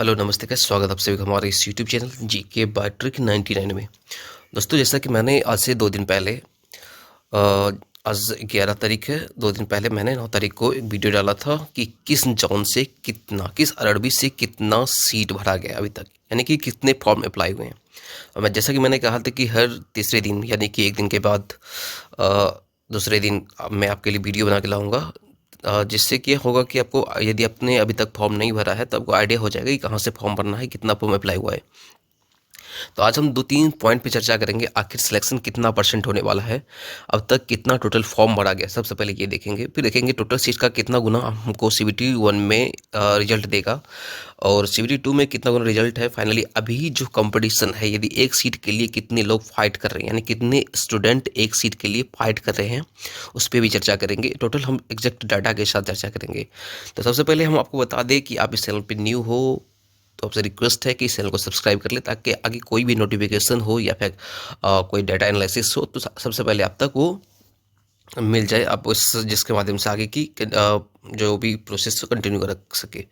Hello नमस्ते का स्वागत आप सभी का हमारे इस यूट्यूब चैनल जी के बाय ट्रिक 99 में। दोस्तों जैसा कि मैंने आज से 2 दिन पहले आज 11 तारीख है, 2 दिन पहले मैंने 9 तारीख को एक वीडियो डाला था कि किस जॉन से किस अरड़बी से कितना सीट भरा गया अभी तक, यानी कि कितने फॉर्म अप्लाई हुए हैं। और मैं जैसा कि मैंने कहा था कि हर तीसरे दिन यानी कि एक दिन के बाद दूसरे दिन मैं आपके लिए वीडियो बना के लाऊंगा, जिससे क्या होगा कि आपको यदि आपने अभी तक फॉर्म नहीं भरा है तो आपको आइडिया हो जाएगा कि कहाँ से फॉर्म भरना है, कितना फॉर्म अप्लाई हुआ है। तो आज हम 2-3 पॉइंट पे चर्चा करेंगे, आखिर सिलेक्शन कितना परसेंट होने वाला है, अब तक कितना टोटल फॉर्म भरा गया, सबसे पहले ये देखेंगे। फिर देखेंगे टोटल सीट का कितना गुना हमको CBT 1 में रिजल्ट देगा और CBT 2 में कितना गुना रिजल्ट है। फाइनली अभी जो कंपटीशन है, यदि एक सीट के लिए कितने लोग फाइट कर रहे हैं, यानी कितने स्टूडेंट एक सीट के लिए फाइट कर रहे हैं, उस पर भी चर्चा करेंगे। टोटल हम एग्जैक्ट डाटा के साथ चर्चा करेंगे। तो सबसे पहले हम आपको बता दें कि आप इस चैनल पर न्यू हो तो आपसे रिक्वेस्ट है कि इस चैनल को सब्सक्राइब कर ले, ताकि आगे कोई भी नोटिफिकेशन हो या फिर कोई डाटा एनालिसिस हो तो सबसे पहले आप तक वो मिल जाए, आप उस जिसके माध्यम से आगे की जो भी प्रोसेस कंटिन्यू कर सके।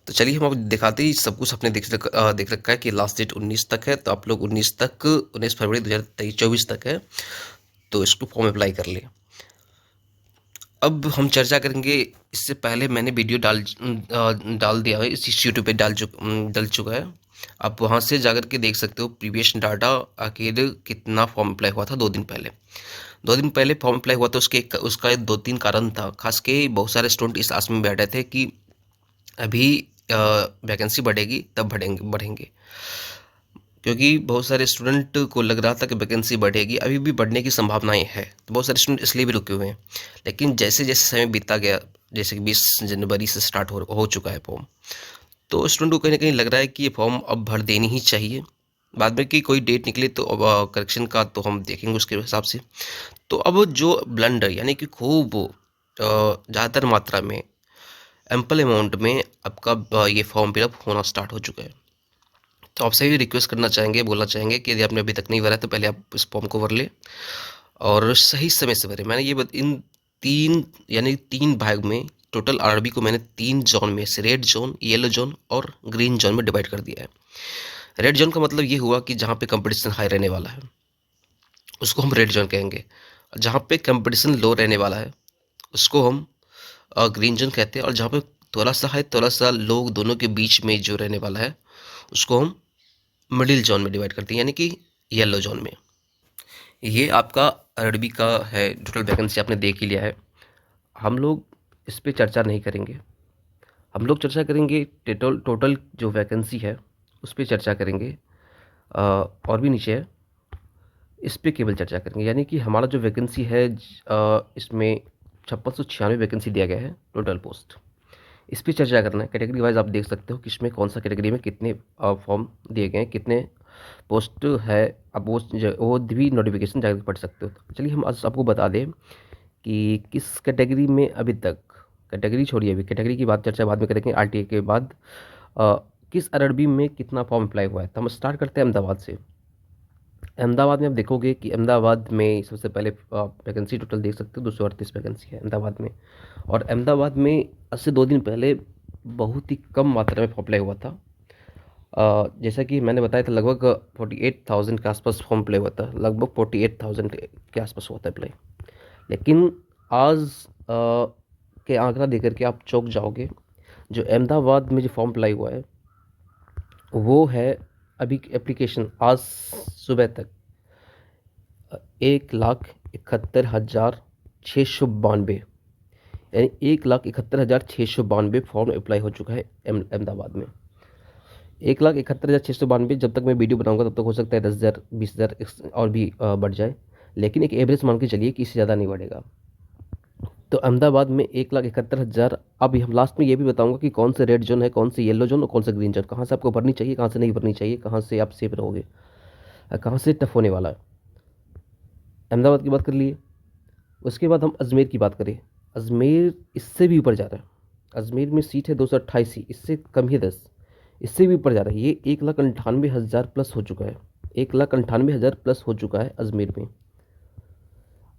तो चलिए हम आपको दिखाते ही सब कुछ आपने देख रखा है कि लास्ट डेट 19 तक है, तो आप लोग 19 फरवरी 2024 तक है, तो इसको फॉर्म अप्लाई कर ले। अब हम चर्चा करेंगे। इससे पहले मैंने वीडियो डाल दिया है, इस यूट्यूब पे डल चुका है। आप वहाँ से जाकर के देख सकते हो प्रीवियस डाटा, आखिर कितना फॉर्म अप्लाई हुआ था 2 दिन पहले। 2 दिन पहले फॉर्म अप्लाई हुआ था, उसका 2-3 कारण था। खास के बहुत सारे स्टूडेंट इस आस में बैठे थे कि अभी वैकेंसी बढ़ेगी तब बढ़ेंगे, क्योंकि बहुत सारे स्टूडेंट को लग रहा था कि वैकेंसी बढ़ेगी, अभी भी बढ़ने की संभावनाएं है, तो बहुत सारे स्टूडेंट इसलिए भी रुके हुए हैं। लेकिन जैसे जैसे समय बीता गया, जैसे कि 20 जनवरी से स्टार्ट हो चुका है फॉर्म, तो स्टूडेंट को कहीं ना कहीं लग रहा है कि ये फॉर्म अब भर देनी ही चाहिए। बाद में कि कोई डेट निकले तो अब करेक्शन का तो हम देखेंगे उसके हिसाब से। तो अब जो ब्लंडर यानी कि खूब ज़्यादातर मात्रा में एम्पल अमाउंट में आपका ये फॉर्म फिलअप होना स्टार्ट हो चुका है। तो आपसे भी रिक्वेस्ट करना चाहेंगे, बोलना चाहेंगे कि यदि आपने अभी तक नहीं भरा है तो पहले आप इस फॉर्म को भर ले और सही समय से भरें। मैंने इन तीन भाग में टोटल आरबी को मैंने 3 जोन में से रेड जोन, येलो जोन और ग्रीन जोन में डिवाइड कर दिया है। रेड जोन का मतलब ये हुआ कि जहाँ पे कंपटीशन हाई रहने वाला है उसको हम रेड जोन कहेंगे, जहाँ पे कंपटीशन लो रहने वाला है उसको हम ग्रीन जोन कहते हैं, और जहाँ पे थोड़ा सा हाई थोड़ा सा लो दोनों के बीच में जो रहने वाला है उसको हम मिडिल जोन में डिवाइड करते हैं, यानी कि येलो जोन में। ये आपका अरबी का है, टोटल वैकेंसी आपने देख ही लिया है। हम लोग इस पे चर्चा नहीं करेंगे, हम लोग चर्चा करेंगे टोटल जो वैकेंसी है उस पर चर्चा करेंगे। और भी नीचे है, इस पे केवल चर्चा करेंगे, यानी कि हमारा जो वैकेंसी है इसमें 5696 वैकेंसी दिया गया है टोटल पोस्ट। इस पर चर्चा करना है। कैटेगरी वाइज आप देख सकते हो किसमें कौन सा कैटेगरी में कितने फॉर्म दिए गए हैं, कितने पोस्ट है। आप वो भी नोटिफिकेशन जाकर पढ़ सकते हो। चलिए हम आज आपको बता दें कि किस कैटेगरी में अभी तक, कैटेगरी छोड़िए, अभी कैटेगरी की बात चर्चा बाद में करेंगे RTA के बाद, किस आरआरबी में कितना फॉर्म अप्लाई हुआ है। तो हम स्टार्ट करते हैं अहमदाबाद से। अहमदाबाद में आप देखोगे कि अहमदाबाद में सबसे पहले वैकेंसी टोटल देख सकते हो 238 वैकेंसी है अहमदाबाद में। और अहमदाबाद में आज से 2 दिन पहले बहुत ही कम मात्रा में अप्लाई हुआ था। जैसा कि मैंने बताया था लगभग 48,000 के आसपास फॉर्म अप्लाई हुआ था, लगभग 48,000 के आसपास हुआ था अप्लाई। लेकिन आज के आंकड़ा देकर के आप चौंक जाओगे। जो अहमदाबाद में जो फॉर्म अप्लाई हुआ है वो है अभी एप्लीकेशन आज सुबह तक 1,71,692, यानी 1,71,692 फॉर्म अप्लाई हो चुका है अहमदाबाद में। 1,71,692, जब तक मैं वीडियो बनाऊंगा तब तक हो सकता है 10,000 20,000 और भी बढ़ जाए, लेकिन एक एवरेज मान के चलिए कि इससे ज़्यादा नहीं बढ़ेगा। तो अहमदाबाद में 1,71,000। अब हम लास्ट में ये भी बताऊंगा कि कौन से रेड जोन है, कौन से येलो जोन और कौन सा ग्रीन जोन, कहाँ से आपको भरनी चाहिए, कहाँ से नहीं भरनी चाहिए, कहाँ से आप सेफ रहोगे, कहाँ से टफ होने वाला है। अहमदाबाद की बात कर लिए। उसके बाद हम अजमेर की बात करें। अजमेर इससे भी ऊपर जा रहा है। अजमेर में सीट है 228 ही, इससे कम ही 10, इससे भी ऊपर जा रहा है। ये 1,98,000 प्लस हो चुका है, 1,98,000 प्लस हो चुका है अजमेर में।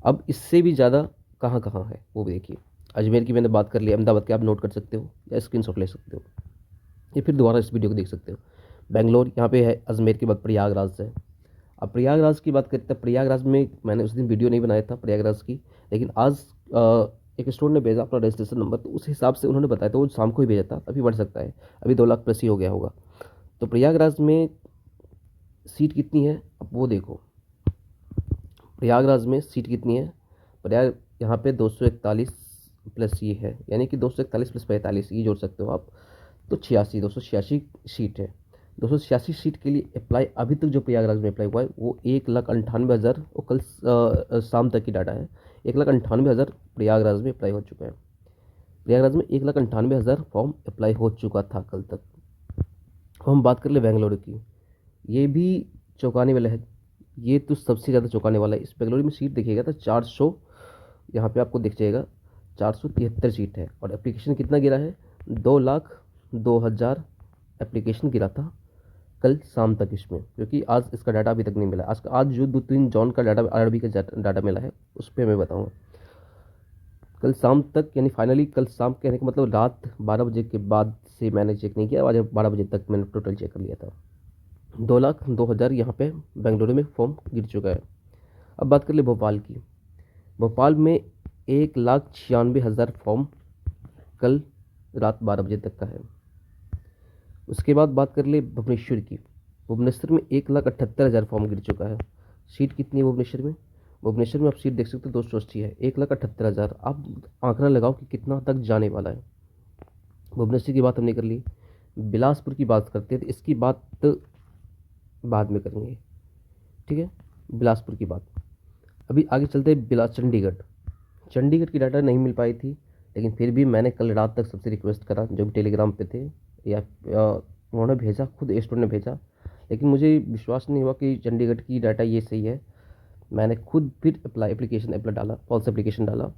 अब इससे भी ज़्यादा कहाँ कहाँ है वो भी देखिए। अजमेर की मैंने बात कर ली, अहमदाबाद की आप नोट कर सकते हो या स्क्रीनशॉट ले सकते हो। या फिर दोबारा इस वीडियो को देख सकते हो। बेंगलोर यहाँ पे है, अजमेर के बाद प्रयागराज है। अब प्रयागराज की बात करते हैं, प्रयागराज में मैंने उस दिन वीडियो नहीं बनाया था प्रयागराज की, लेकिन आज एक स्टूडेंट ने भेजा अपना रजिस्ट्रेशन नंबर, तो उस हिसाब से उन्होंने बताया, तो वो शाम को ही भेजा था, अभी बढ़ सकता है, अभी 2 लाख प्लस ही हो गया होगा। तो प्रयागराज में सीट कितनी है अब वो देखो, प्रयागराज में सीट कितनी है। प्रयाग यहाँ पे 241 प्लस ये है, यानी कि 241 प्लस 45 ये जोड़ सकते हो आप, तो 286 सीट है। 286 सीट के लिए अप्लाई अभी तक जो प्रयागराज में अप्लाई हुआ है वो 1,98,000, वो कल शाम तक की डाटा है, 1,98,000 प्रयागराज में अप्लाई हो चुका है। प्रयागराज में 1,98,000 फॉर्म अप्लाई हो चुका था कल तक। अब हम बात कर ले बेंगलुरु की, ये भी चौंकाने वाला है, ये तो सबसे ज़्यादा चौंकाने वाला है। इस बेंगलुरु में सीट देखिएगा तो 400, यहाँ पे आपको दिख जाएगा 473 सीट है, और एप्लीकेशन कितना गिरा है, 2,02,000 एप्लीकेशन गिरा था कल शाम तक इसमें, क्योंकि आज इसका डाटा अभी तक नहीं मिला। आज जो 2-3 जॉन का डाटा, आरआरबी का डाटा मिला है उस पर मैं बताऊँगा। कल शाम तक, यानी फाइनली कल शाम कहने का मतलब रात 12 बजे के बाद से मैंने चेक नहीं किया, आज 12 बजे तक मैंने टोटल चेक कर लिया था। 2,02,000 यहाँ पे बेंगलुरु में फॉर्म गिर चुका है। अब बात कर ले भोपाल की। भोपाल में 1,96,000 फॉर्म कल रात 12 बजे तक का है। उसके बाद बात कर ले भुवनेश्वर की। भुवनेश्वर में 1,78,000 फॉर्म गिर चुका है। सीट कितनी है भुवनेश्वर में, भुवनेश्वर में आप सीट देख सकते हो 280 है, 1,78,000। आप आंकड़ा लगाओ कि कितना तक जाने वाला है। भुवनेश्वर की बात हमने कर ली। बिलासपुर की बात करते हैं तो इसकी बात बाद में करेंगे, ठीक है, बिलासपुर की बात। अभी आगे चलते हैं चंडीगढ़। चंडीगढ़ की डाटा नहीं मिल पाई थी, लेकिन फिर भी मैंने कल रात तक सबसे रिक्वेस्ट करा जो भी टेलीग्राम पे थे, या उन्होंने भेजा, खुद स्टूडेंट ने भेजा, लेकिन मुझे विश्वास नहीं हुआ कि चंडीगढ़ की डाटा ये सही है। मैंने खुद फिर एप्लीकेशन डाला, फॉल्स एप्लीकेशन डाला,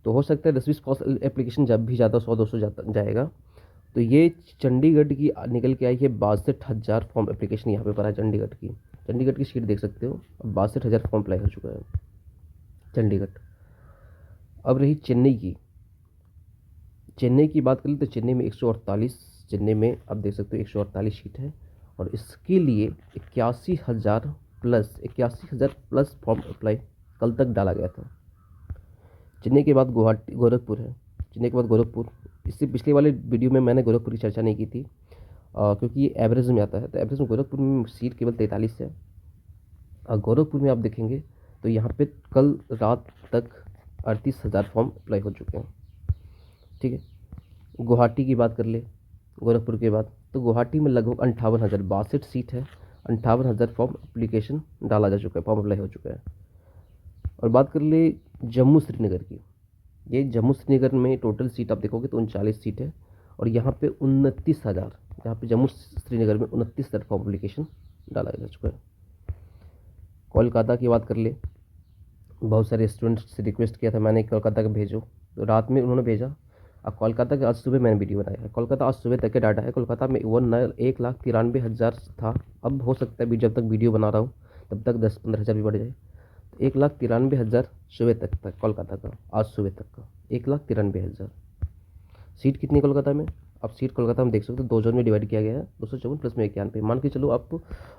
तो हो सकता है 10-20 फॉल्स एप्लीकेशन जब भी ज़्यादा 100-200 जाएगा। तो ये चंडीगढ़ की निकल के आई है 62,000 फॉर्म एप्लीकेशन यहाँ पे पड़ा है चंडीगढ़ की। चंडीगढ़ की सीट देख सकते हो, अब 62,000 फॉर्म अप्लाई हो चुका है चंडीगढ़। अब रही चेन्नई की। चेन्नई की बात करें तो चेन्नई में 148, चेन्नई में आप देख सकते हो 148 सीट है, और इसके लिए 81,000 प्लस फॉर्म अप्लाई कल तक डाला गया था। चेन्नई के बाद गोरखपुर है। चेन्नई के बाद गोरखपुर, इससे पिछले वाले वीडियो में मैंने गोरखपुर की चर्चा नहीं की थी, क्योंकि ये एवरेज में आता है, तो एवरेज में गोरखपुर में सीट केवल 43 है। गोरखपुर में आप देखेंगे तो यहाँ पे कल रात तक 38,000 फॉर्म अप्लाई हो चुके हैं, ठीक है। गुवाहाटी की बात कर ले गोरखपुर के बाद, तो गुवाहाटी में लगभग 58,000, 62 सीट है, 58,000 फॉर्म एप्लीकेशन डाला जा चुका है, फॉर्म अप्लाई हो चुका है। और बात कर ले जम्मू श्रीनगर की। ये जम्मू श्रीनगर में टोटल सीट आप देखोगे तो 39 सीट है, और यहाँ पे 29,000, यहाँ पे जम्मू श्रीनगर में 29,000 फॉर्म एप्लीकेशन डाला जा चुका है। कोलकाता की बात कर ले, बहुत सारे स्टूडेंट्स से रिक्वेस्ट किया था मैंने कोलकाता का भेजो, तो रात में उन्होंने भेजा। अब कोलकाता का आज सुबह मैंने वीडियो बनाया है, कोलकाता आज सुबह तक का डाटा है। कोलकाता में 1,93,000 था, अब हो सकता है जब तक वीडियो बना रहा हूँ तब तक 10-15 हज़ार भी बढ़ जाए, तो 1,93,000 सुबह तक कोलकाता का, आज सुबह तक का 1,93,000। सीट कितनी कोलकाता में, अब सीट कोलकाता में देख सकते हो 2 जोन में डिवाइड किया गया है, 254 प्लस में 91, मान के चलो आप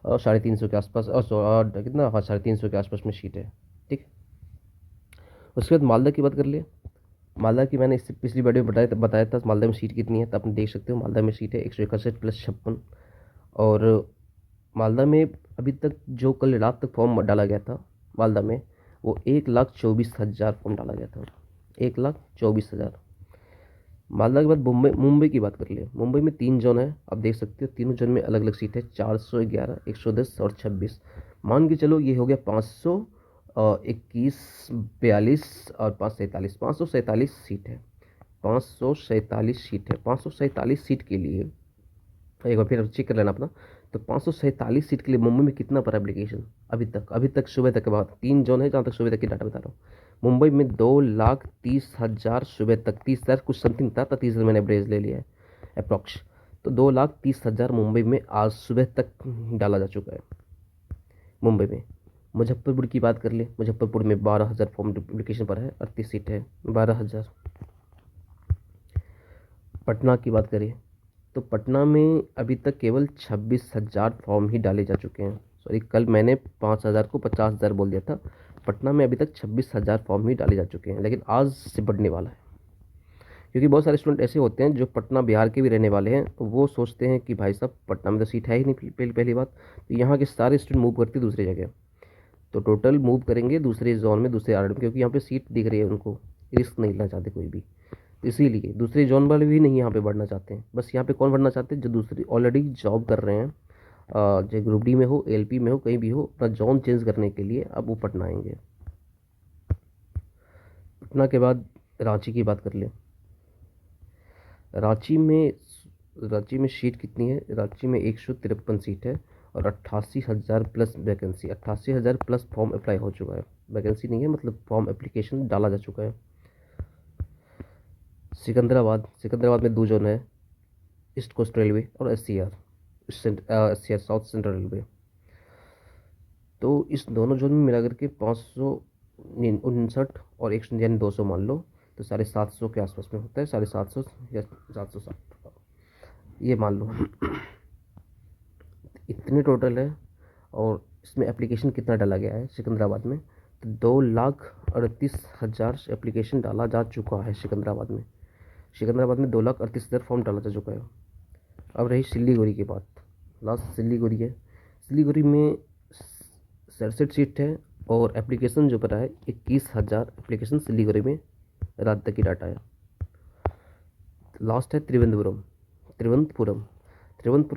350 के आसपास, कितना, हाँ 350 के आसपास में सीट है, ठीक। उसके बाद मालदा की बात कर लिए। मालदा की मैंने इससे पिछली वीडियो में बताया था मालदा में सीट कितनी है, तो आप देख सकते हो मालदा में सीट है 161 प्लस 56। और मालदा में अभी तक जो कल रात तक फॉर्म डाला गया था मालदा में, वो 1,24,000 फॉर्म डाला गया था, 1,24,000। मालदा के बाद मुंबई की बात कर ले। मुंबई में 3 जोन है, आप देख सकते हो, तीनों जोन में अलग अलग सीट है, 411, 110 और 26। मान के चलो ये हो गया 521, 42 और 547, 547 सीट है, 547 सीट है। 547 सीट के लिए एक बार फिर चेक कर लेना अपना, तो 547 सीट के लिए मुंबई में कितना पड़ा एप्लीकेशन अभी तक सुबह तक के बाद, 3 जोन है जहाँ तक सुबह तक की डाटा बता रहा हूँ। मुंबई में 2,30,000 सुबह तक, 30,000 कुछ समथिंग था, तो 30,000 मैंने एवरेज ले लिया है अप्रॉक्स, तो 2,30,000 मुंबई में आज सुबह तक डाला जा चुका है मुंबई में। मुजफ्फरपुर की बात कर ले, मुजफ्फरपुर में 12,000 फॉर्म एप्लीकेशन पर है, 38 सीट है, 12,000। पटना की बात करें तो पटना में अभी तक केवल 26,000 फॉर्म ही डाले जा चुके हैं। सॉरी, कल मैंने 5,000 को 50,000 बोल दिया था। पटना में अभी तक 26,000 फॉर्म ही डाले जा चुके हैं, लेकिन आज से बढ़ने वाला है, क्योंकि बहुत सारे स्टूडेंट ऐसे होते हैं जो पटना बिहार के भी रहने वाले हैं, तो वो सोचते हैं कि भाई साहब पटना में तो सीट है ही नहीं, पहली बात तो यहाँ के सारे स्टूडेंट मूव करते दूसरी जगह, तो टोटल मूव करेंगे दूसरे जोन में, दूसरे आर में, क्योंकि यहाँ पे सीट दिख रही है उनको, रिस्क नहीं लेना चाहते कोई भी। तो इसीलिए दूसरे जोन वाले भी नहीं यहाँ पे बढ़ना चाहते हैं। बस यहाँ पे कौन बढ़ना चाहते हैं? जो दूसरी ऑलरेडी जॉब कर रहे हैं, चाहे ग्रुप डी में हो, एलपी में हो, कहीं भी हो, अपना जोन चेंज करने के लिए अब वो पटना आएंगे। पटना के बाद रांची की बात कर ले। रांची में सीट कितनी है? रांची में 153 सीट है और 88,000 plus vacancy, 88,000 plus form apply हो चुका है। वैकेंसी नहीं है, मतलब फॉर्म एप्लीकेशन डाला जा चुका है। सिकंदराबाद में 2 जोन है, ईस्ट कोस्ट रेलवे और SCR साउथ सेंट्रल रेलवे। तो इस दोनों जोन में मिला करके 559 और 200 मान लो, तो 750 के आसपास में होता है, 750 या 760 ये मान लो। इतने टोटल है। और इसमें एप्लीकेशन कितना डाला गया है सिकंदराबाद में? तो 2,38,000 एप्लीकेशन डाला जा चुका है सिकंदराबाद में। 2,38,000 फॉर्म डाला जा चुका है। अब रही सिल्लीगुड़ी की बात। लास्ट सिल्लीगुड़ी है। सिल्लीगुड़ी में 67 सीट है और एप्लीकेशन जो भरा है 21,000 एप्लीकेशन सिल्लीगुड़ी में रात तक की डाटा है। लास्ट है त्रिवंतपुरम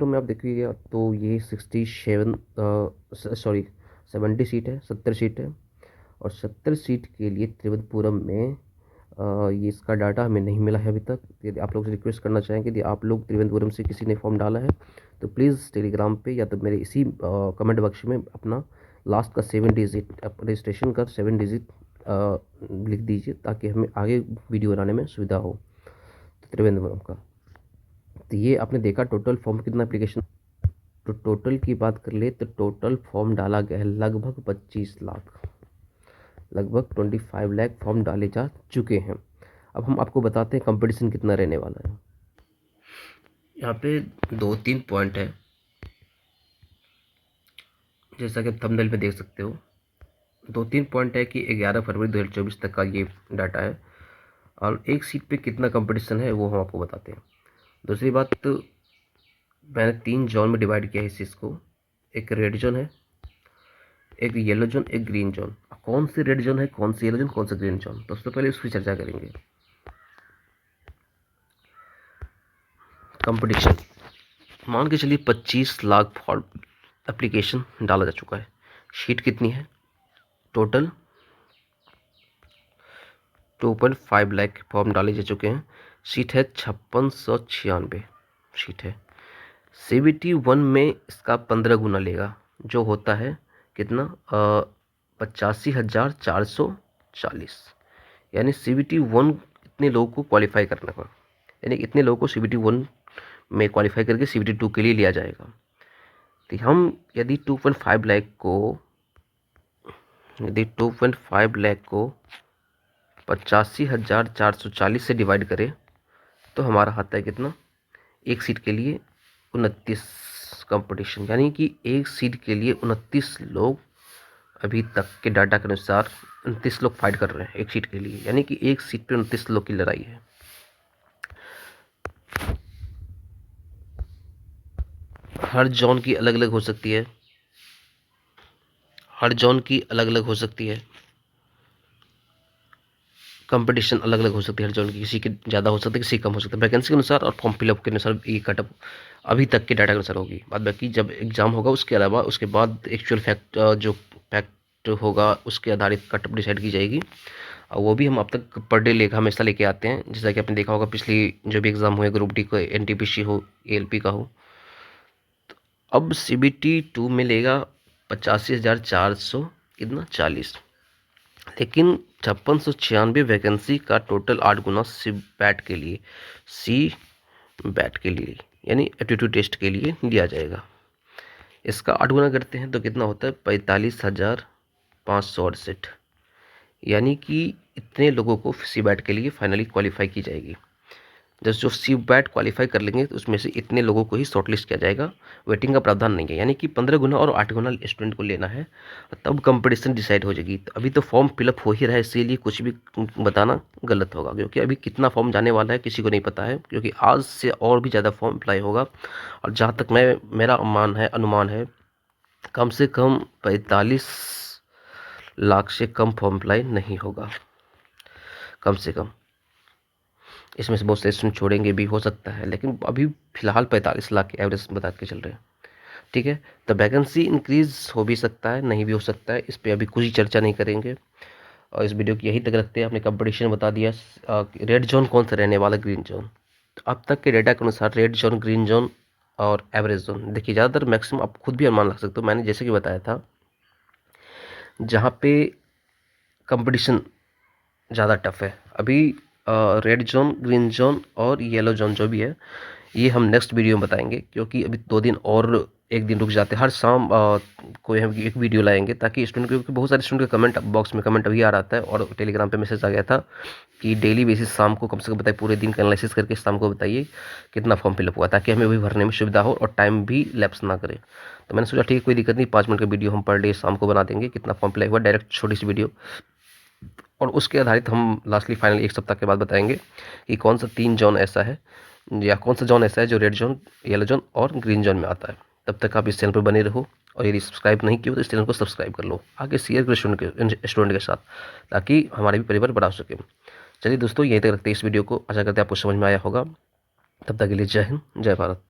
में आप देखिएगा तो ये 70 सीट है, 70 सीट है। और 70 सीट के लिए त्रिवंतपुरम में ये इसका डाटा हमें नहीं मिला है अभी तक। यदि आप लोग से रिक्वेस्ट करना चाहेंगे, यदि आप लोग त्रिवेंद्रपुरम से किसी ने फॉर्म डाला है तो प्लीज़ टेलीग्राम पे या तो मेरे इसी कमेंट बॉक्स में अपना लास्ट का 7 डिजिट रजिस्ट्रेशन का 7 डिजिट लिख दीजिए, ताकि हमें आगे वीडियो बनाने में सुविधा हो। तो त्रिवेंद्रपुरम का तो ये आपने देखा टोटल फॉर्म कितना एप्लीकेशन। तो टोटल की बात कर ले तो टोटल फॉर्म डाला गया है लगभग 25 लाख, लगभग 25 लाख फॉर्म डाले जा चुके हैं। अब हम आपको बताते हैं कंपटीशन कितना रहने वाला है। यहाँ पे 2-3 पॉइंट है, जैसा कि आप थंबनेल में देख सकते हो। 2-3 पॉइंट है कि 11 फरवरी 2024 तक का ये डाटा है, और एक सीट पे कितना कंपटीशन है वो हम आपको बताते हैं। दूसरी बात, तो मैंने 3 जोन में डिवाइड किया है इस चीज़ को। एक रेड जोन है, एक येलो जोन, एक ग्रीन जोन। कौन सी रेड जोन है, कौन सी येलो जोन, कौन सा ग्रीन जोन, तो उससे पहले उसकी चर्चा करेंगे। कंपटीशन मान के चलिए 25 लाख फॉर्म एप्लीकेशन डाला जा चुका है। शीट कितनी है? टोटल 2.5 लाख फॉर्म डाले जा चुके हैं। सीट है 5696 सीट है। CBT 1 में इसका 15 गुना लेगा, जो होता है कितना? 85,440। यानी CBT 1 इतने लोगों को क्वालिफाई करने का, यानी इतने लोगों को CBT 1 में क्वालिफाई करके CBT 2 के लिए लिया जाएगा। तो हम यदि 2.5 लाख को 85,440 से डिवाइड करें तो हमारा आता है कितना? एक सीट के लिए 29 कंपटीशन, यानी कि एक सीट के लिए 29 लोग अभी तक के डाटा के अनुसार 29 लोग फाइट कर रहे हैं एक सीट के लिए, यानी कि एक सीट पे 29 लोग की लड़ाई है। हर जोन की अलग अलग हो सकती है, कंपटीशन अलग अलग हो सकती है हर जोन की, किसी की ज़्यादा हो सकती है, किसी कम हो सकता है, वैकेंसी के अनुसार और फॉर्म फिलअप के अनुसार ये कटअप अभी तक के डाटा के अनुसार होगी। बाद बाकी जब एग्ज़ाम होगा उसके अलावा उसके बाद एक्चुअल फैक्ट होगा, उसके आधारित कटअप डिसाइड की जाएगी। और वो भी हम अब तक पर डे हमेशा लेके आते हैं, जैसा कि आपने देखा होगा पिछली जो भी एग्ज़ाम हुए, ग्रुप डी को, NTPC हो, ALP का हो। तो अब CBT 2 में लेगा 85,400 कितना 40, लेकिन 5696 वैकेंसी का टोटल 8 गुना सी बैट के लिए यानी एप्टीट्यूड टेस्ट के लिए दिया जाएगा। इसका 8 गुना करते हैं तो कितना होता है? 45,568, यानी कि इतने लोगों को सी बैट के लिए फाइनली क्वालिफाई की जाएगी। जो CBAT क्वालिफाई कर लेंगे तो उसमें से इतने लोगों को ही शॉर्टलिस्ट किया जाएगा। वेटिंग का प्रावधान नहीं है, यानी कि 15 गुना और 8 गुना स्टूडेंट को लेना है, तब कंपटीशन डिसाइड हो जाएगी। तो अभी तो फॉर्म फिलअप हो ही रहा है, इसीलिए कुछ भी बताना गलत होगा, क्योंकि अभी कितना फॉर्म जाने वाला है किसी को नहीं पता है, क्योंकि आज से और भी ज़्यादा फॉर्म अप्लाई होगा। और जहाँ तक मेरा अनुमान है कम से कम 45 लाख से कम फॉर्म अप्लाई नहीं होगा, कम से कम। इसमें से बहुत से स्टूडेंट छोड़ेंगे भी, हो सकता है, लेकिन अभी फिलहाल 45 लाख के एवरेज बता के चल रहे हैं। ठीक है, तो वैकेंसी इंक्रीज हो भी सकता है, नहीं भी हो सकता है, इस पर अभी कुछ चर्चा नहीं करेंगे। और इस वीडियो को यहीं तक रखते हैं। आपने कंपटीशन बता दिया। रेड जोन कौन सा रहने वाला, ग्रीन जोन। तो अब तक के डेटा के अनुसार रेड जोन, ग्रीन जोन और एवरेज जोन, देखिए ज़्यादातर मैक्सिमम आप खुद भी अनुमान लगा सकते हो। मैंने जैसे कि बताया था, जहाँ पे कंपटीशन ज़्यादा टफ है अभी, रेड जोन, ग्रीन जोन और येलो जोन जो भी है, ये हम नेक्स्ट वीडियो में बताएंगे, क्योंकि अभी 2 दिन और 1 दिन रुक जाते हैं। हर शाम कोई हम एक वीडियो लाएंगे, ताकि स्टूडेंट, क्योंकि बहुत सारे स्टूडेंट के कमेंट बॉक्स में कमेंट अभी आ रहा है, और टेलीग्राम पे मैसेज आ गया था कि डेली बेसिस शाम को कम से कम बताइए, पूरे दिन का एनालिसिस करके शाम को बताइए कितना फॉर्म फिलअप हुआ, ताकि हमें वही भरने में सुविधा हो और टाइम भी लैप्स ना करे। तो मैंने सोचा ठीक है, कोई दिक्कत नहीं, 5 मिनट का वीडियो हम पर डे शाम को बना देंगे, कितना फॉर्म फिलअप हुआ, डायरेक्ट छोटी सी वीडियो। और उसके आधारित हम लास्टली फाइनली 1 सप्ताह के बाद बताएंगे कि कौन सा 3 जोन ऐसा है, या कौन सा जोन ऐसा है जो रेड जोन, येलो जोन और ग्रीन जोन में आता है। तब तक आप इस चैनल पर बने रहो, और यदि सब्सक्राइब नहीं किया तो इस चैनल को सब्सक्राइब कर लो, आगे शेयर करो स्टूडेंट के साथ, ताकि हमारे भी परिवार बढ़ा सके। चलिए दोस्तों, यहीं तक रखते हैं इस वीडियो को। आशा करते हैं आपको समझ में आया होगा। तब तक के लिए जय हिंद, जय भारत।